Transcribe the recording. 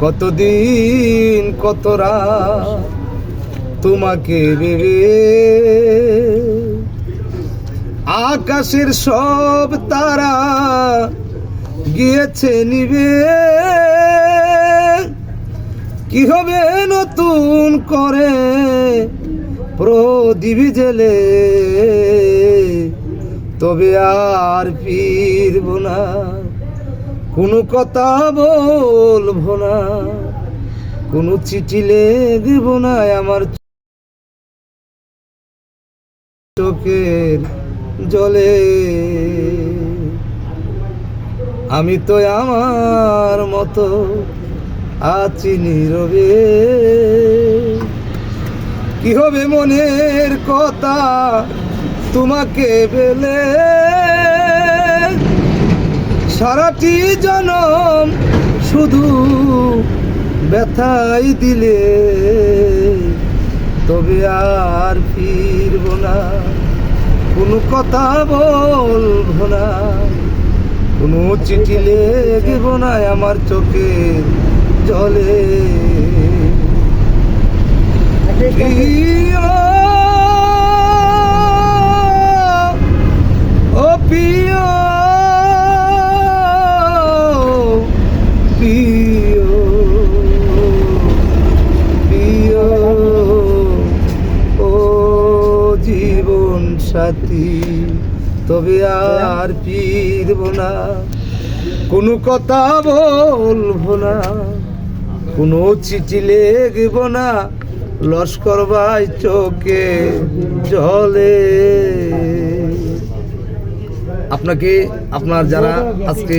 কতদিন কত রাত তোমাকে ভেবে আকাশের সব তারা গিয়েছে নিবে। কি হবে নতুন করে প্রদীপ জেলে, তবে আর ফিরব না, কোনো কথা বলবো না, কোনো চিঠি লিখব না আমার চোখের জলে। আমি তো আমার মতো আছি নীরবে। কি হবে মনের কথা তোমাকে পেলে, সারাটি জনম শুধু ব্যথাই দিলে, তবে আর ফিরব না, কোনো কথা বলবো না, কোনো চিঠি লিখব না আমার চোখের জলে। প্রিয় ও প্রিয়, প্রিয় প্রিয় ও জীবন সাথী, তবে আর ফিরব না, কোনো কথা বলবো না, কোনো চিঠি লিখব না, লস্কর ভাই চোখে জলে। আপনাকে আপনার যারা আজকে